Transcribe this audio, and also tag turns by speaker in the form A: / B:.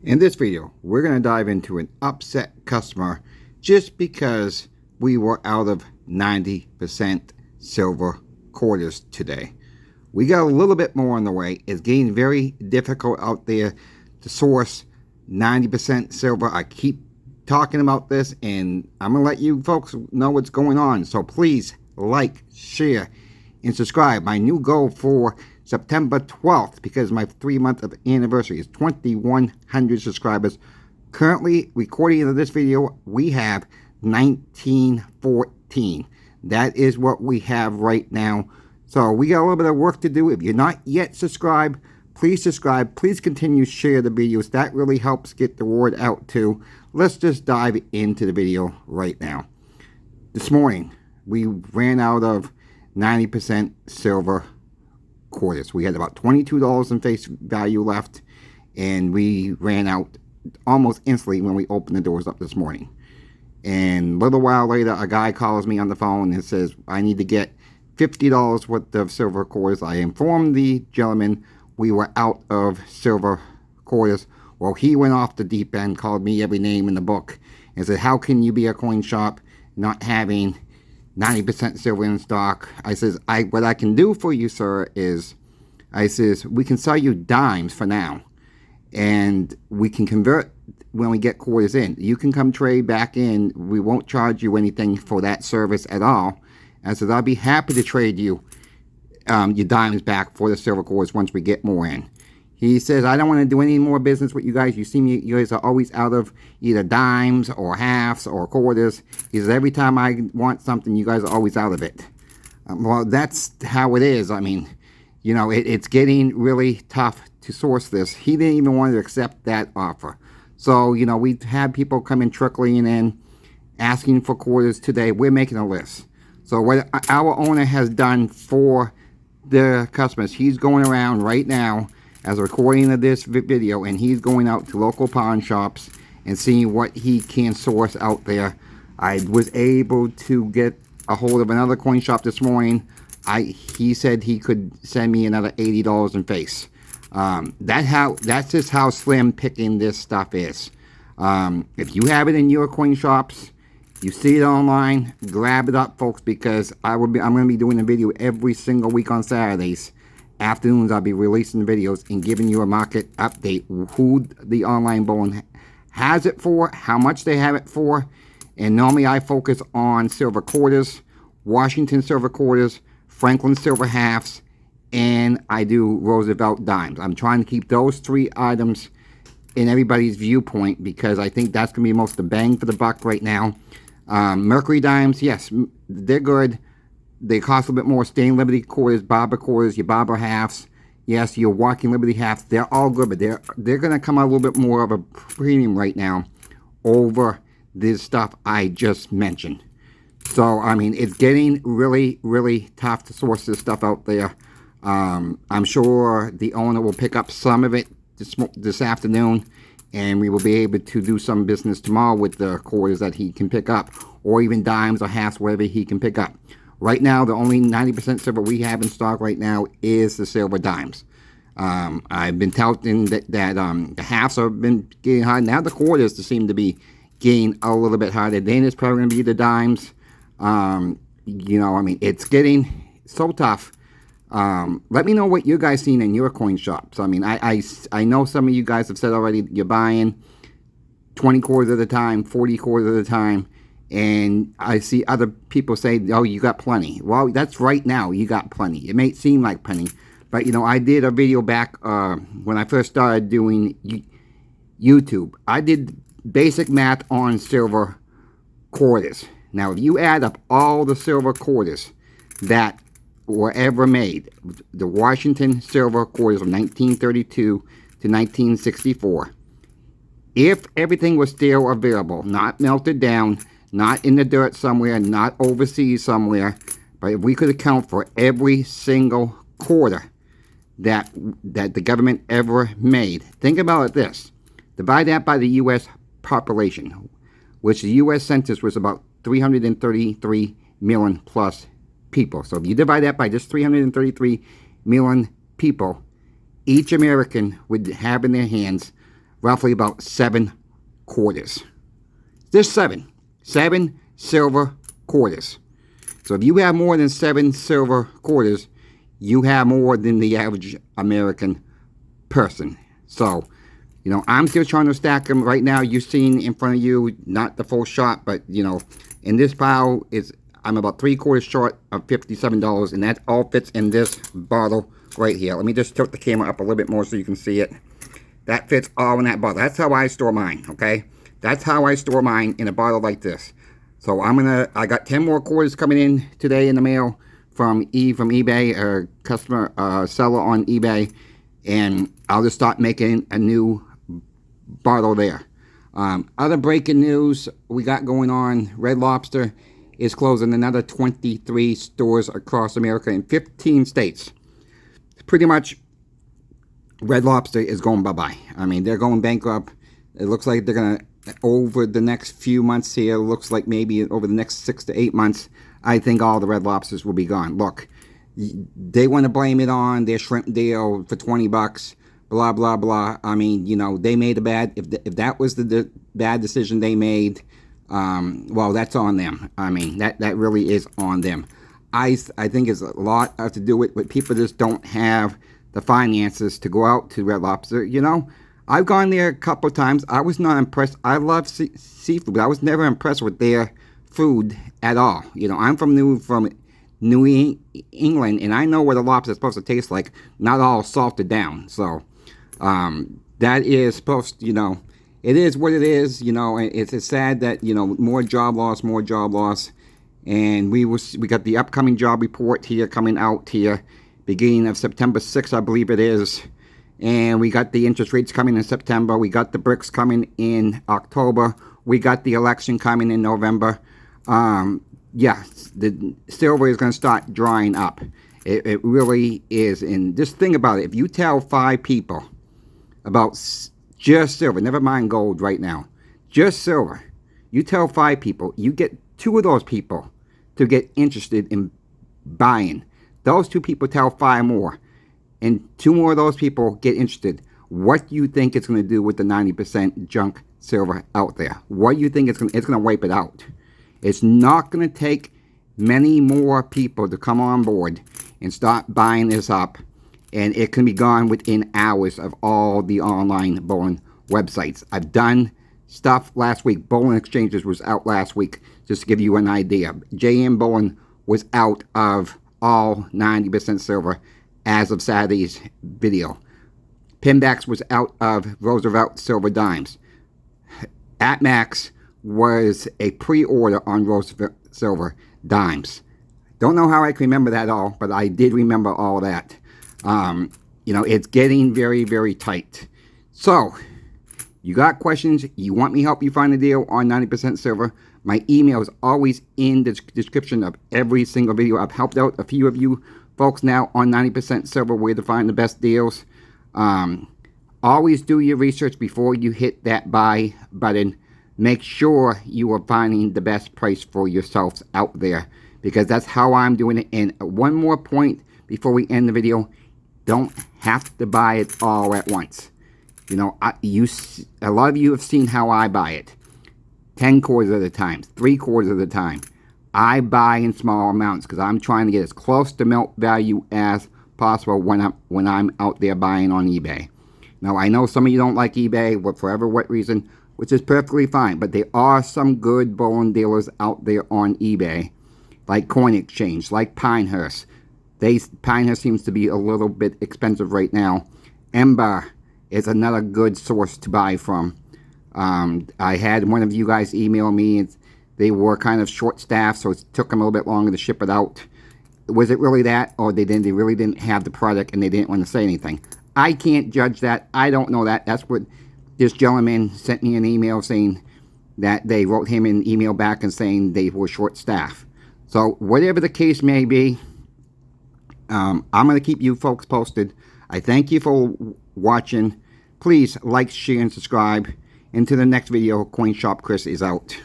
A: In this video, we're going to dive into an upset customer just because we were out of 90% silver quarters today. We got a little bit more on the way. It's getting very difficult out there to source 90% silver. I keep talking about this, and I'm going to let you folks know what's going on. So please like, share, and subscribe. My new goal for September 12th, because my 3-month anniversary is 2,100 subscribers. Currently, recording of this video, we have 1914. That is what we have right now. So we got a little bit of work to do. If you're not yet subscribed, please subscribe. Please continue to share the videos. That really helps get the word out too. Let's just dive into the video right now. This morning, we ran out of 90% silver quarters. We had about $22 in face value left, and we ran out almost instantly when we opened the doors up this morning. And a little while later, a guy calls me on the phone and says, I need to get $50 worth of silver quarters. I informed the gentleman we were out of silver quarters. Well, he went off the deep end, called me every name in the book, and said, how can you be a coin shop not having 90% silver in stock? I says, what I can do for you, sir, is, I says, we can sell you dimes for now, and we can convert when we get quarters in. You can come trade back in. We won't charge you anything for that service at all. I said, I'll be happy to trade you your dimes back for the silver quarters once we get more in. He says, I don't want to do any more business with you guys. You see me, you guys are always out of either dimes or halves or quarters. He says, every time I want something, you guys are always out of it. Well, that's how it is. I mean, you know, it's getting really tough to source this. He didn't even want to accept that offer. So, you know, we've had people come in trickling in, asking for quarters today. We're making a list. So what our owner has done for the customers, he's going around right now as a recording of this video, and he's going out to local pawn shops and seeing what he can source out there. I was able to get a hold of another coin shop this morning. He said he could send me another $80 in face. That's just how slim picking this stuff is. If you have it in your coin shops, you see it online, grab it up, folks, because I'm going to be doing a video every single week on Saturdays. Afternoons, I'll be releasing videos and giving you a market update, who the online bullion has it for, how much they have it for. And normally I focus on silver quarters, Washington silver quarters, Franklin silver halves, and I do Roosevelt dimes. I'm trying to keep those 3 items in everybody's viewpoint because I think that's going to be most the bang for the buck right now. Mercury dimes, yes, they're good. They cost a little bit more. Stained Liberty quarters, Barber quarters, your Barber halves, yes, your Walking Liberty halves, they're all good, but they're going to come out a little bit more of a premium right now over this stuff I just mentioned. So, I mean, it's getting really, really tough to source this stuff out there. I'm sure the owner will pick up some of it this afternoon, and we will be able to do some business tomorrow with the quarters that he can pick up, or even dimes or halves, whatever he can pick up. Right now, the only 90% silver we have in stock right now is the silver dimes. I've been touting that the halves have been getting hard. Now the quarters seem to be getting a little bit harder. Then it's probably going to be the dimes. You know, I mean, it's getting so tough. Let me know what you guys seen in your coin shops. I mean, I know some of you guys have said already you're buying 20 quarters at a time, 40 quarters at a time. And I see other people say, oh, you got plenty. Well, that's right now. You got plenty. It may seem like plenty. But, you know, I did a video back when I first started doing YouTube. I did basic math on silver quarters. Now, if you add up all the silver quarters that were ever made, the Washington silver quarters from 1932 to 1964, if everything was still available, not melted down, not in the dirt somewhere, not overseas somewhere, but if we could account for every single quarter that the government ever made, think about it this. Divide that by the U.S. population, which the U.S. Census was about 333 million plus people. So if you divide that by just 333 million people, each American would have in their hands roughly about 7 quarters. Just 7 silver quarters. So if you have more than 7 silver quarters, you have more than the average American person. So, you know, I'm still trying to stack them. Right now, you've seen in front of you, not the full shot, but, you know, in this pile, I'm about 3/4 short of $57, and that all fits in this bottle right here. Let me just tilt the camera up a little bit more so you can see it. That fits all in that bottle. That's how I store mine, okay? That's how I store mine, in a bottle like this. So I got 10 more quarters coming in today in the mail from eBay, a customer, seller on eBay, and I'll just start making a new bottle there. Other breaking news we got going on, Red Lobster is closing another 23 stores across America in 15 states. Pretty much, Red Lobster is going bye-bye. I mean, they're going bankrupt. It looks like they're going to, over the next few months here, looks like maybe over the next 6 to 8 months, I think all the Red Lobsters will be gone. Look, they want to blame it on their shrimp deal for $20, blah, blah, blah. I mean, you know, they made a bad, if that was the bad decision they made, well, that's on them. I mean, that really is on them. I think it's a lot to do with people just don't have the finances to go out to Red Lobster. You know, I've gone there a couple of times. I was not impressed. I love seafood, but I was never impressed with their food at all. You know, I'm from New England, and I know what a lobster is supposed to taste like. Not all salted down. So that is supposed to, you know, it is what it is. You know, and it's sad that, you know, more job loss. And we got the upcoming job report here coming out here, beginning of September 6th, I believe it is. And we got the interest rates coming in September. We got the bricks coming in October. We got the election coming in November. Yeah, the silver is going to start drying up. It really is. And just think about it. If you tell 5 people about just silver, never mind gold right now, just silver, you tell 5 people, you get 2 of those people to get interested in buying. Those 2 people tell 5 more, and 2 more of those people get interested. What do you think it's going to do with the 90% junk silver out there? What do you think it's going to wipe it out? It's not going to take many more people to come on board and start buying this up, and it can be gone within hours of all the online bowling websites. I've done stuff last week. Bowling Exchanges was out last week, just to give you an idea. JM Bowling was out of all 90% silver as of Saturday's video. Pinbacks was out of Roosevelt silver dimes. AtMax was a pre-order on Roosevelt silver dimes. Don't know how I can remember that all, but I did remember all that. You know, it's getting very, very tight. So, you got questions, you want me to help you find a deal on 90% silver, my email is always in the description of every single video. I've helped out a few of you folks now on 90% silver, where to find the best deals. Always do your research before you hit that buy button. Make sure you are finding the best price for yourselves out there, because that's how I'm doing it. And one more point before we end the video, don't have to buy it all at once. You know, a lot of you have seen how I buy it. 10 quarters at a time, 3 quarters at a time. I buy in small amounts because I'm trying to get as close to melt value as possible when I'm out there buying on eBay. Now, I know some of you don't like eBay for what reason, which is perfectly fine, but there are some good bullion dealers out there on eBay, like Coin Exchange, like Pinehurst. Pinehurst seems to be a little bit expensive right now. Ember is another good source to buy from. I had one of you guys email me, and they were kind of short-staffed, so it took them a little bit longer to ship it out. Was it really that, or they really didn't have the product and they didn't want to say anything? I can't judge that. I don't know that. That's what this gentleman sent me an email saying, that they wrote him an email back and saying they were short-staffed. So whatever the case may be, I'm going to keep you folks posted. I thank you for watching. Please like, share, and subscribe. Until the next video, Coin Shop Chris is out.